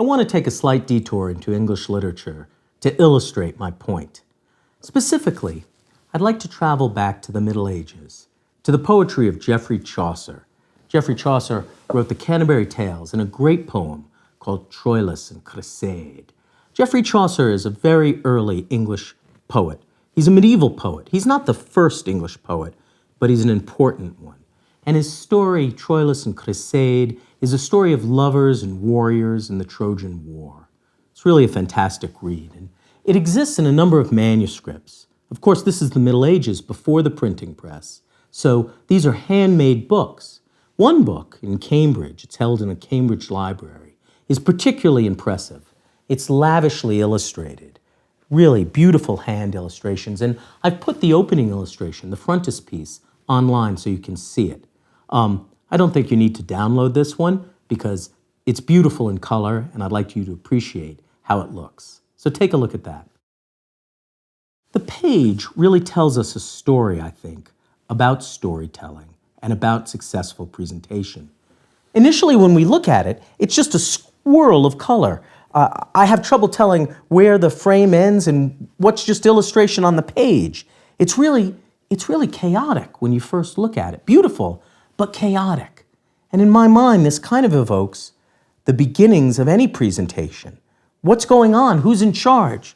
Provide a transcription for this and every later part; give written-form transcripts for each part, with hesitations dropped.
I want to take a slight detour into English literature to illustrate my point. Specifically, I'd like to travel back to the Middle Ages, to the poetry of Geoffrey Chaucer. Geoffrey Chaucer wrote the Canterbury Tales in a great poem called Troilus and Cresside. Geoffrey Chaucer is a very early English poet. He's a medieval poet. He's not the first English poet, but he's an important one. And his story, Troilus and Cresside, is a story of lovers and warriors in the Trojan War. It's really a fantastic read, and it exists in a number of manuscripts. Of course, this is the Middle Ages, before the printing press, so these are handmade books. One book in Cambridge, it's held in a Cambridge library, is particularly impressive. It's lavishly illustrated, really beautiful hand illustrations, and I've put the opening illustration, the frontispiece, online so you can see it. I don't think you need to download this one because it's beautiful in color and I'd like you to appreciate how it looks. So take a look at that. The page really tells us a story, I think, about storytelling and about successful presentation. Initially, when we look at it, it's just a swirl of color. I have trouble telling where the frame ends and what's just illustration on the page. It's really chaotic when you first look at it. Beautiful, but chaotic. And in my mind, this kind of evokes the beginnings of any presentation. What's going on? Who's in charge?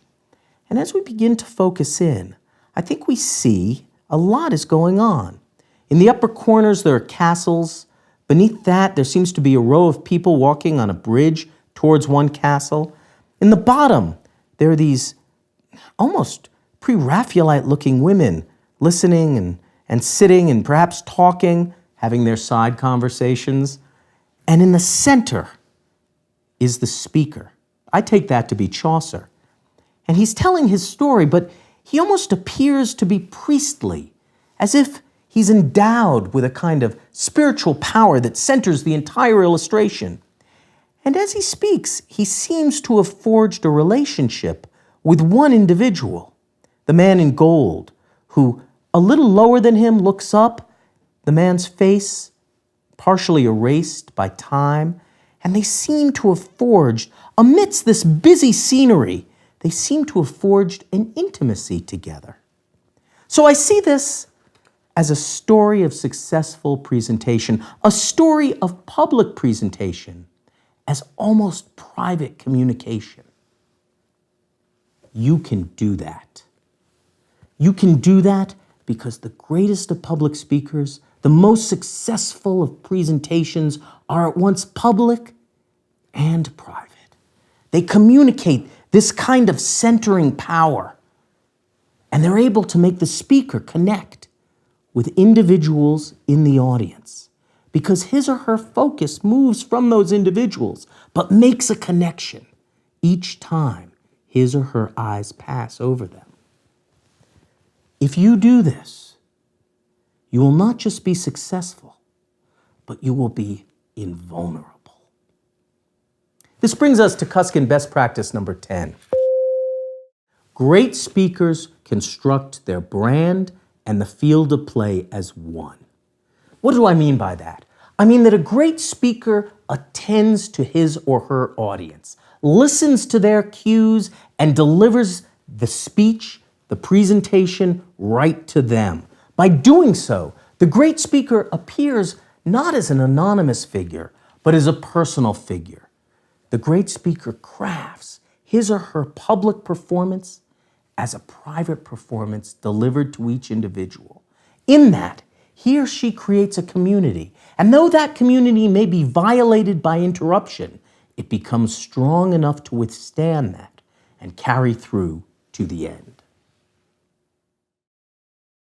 And as we begin to focus in, I think we see a lot is going on. In the upper corners, there are castles. Beneath that, there seems to be a row of people walking on a bridge towards one castle. In the bottom, there are these almost pre-Raphaelite-looking women listening and sitting and perhaps talking, having their side conversations. And in the center is the speaker. I take that to be Chaucer. And he's telling his story, but he almost appears to be priestly, as if he's endowed with a kind of spiritual power that centers the entire illustration. And as he speaks, he seems to have forged a relationship with one individual, the man in gold, who a little lower than him looks up, the man's face partially erased by time, and they seem to have forged, amidst this busy scenery, they seem to have forged an intimacy together. So I see this as a story of successful presentation, a story of public presentation, as almost private communication. You can do that. You can do that because the greatest of public speakers, the most successful of presentations, are at once public and private. They communicate this kind of centering power, and they're able to make the speaker connect with individuals in the audience because his or her focus moves from those individuals, but makes a connection each time his or her eyes pass over them. If you do this, you will not just be successful, but you will be invulnerable. This brings us to Cuskin best practice number 10. Great speakers construct their brand and the field of play as one. What do I mean by that? I mean that a great speaker attends to his or her audience, listens to their cues, and delivers the speech, the presentation, right to them. By doing so, the great speaker appears not as an anonymous figure, but as a personal figure. The great speaker crafts his or her public performance as a private performance delivered to each individual. In that, he or she creates a community, and though that community may be violated by interruption, it becomes strong enough to withstand that and carry through to the end.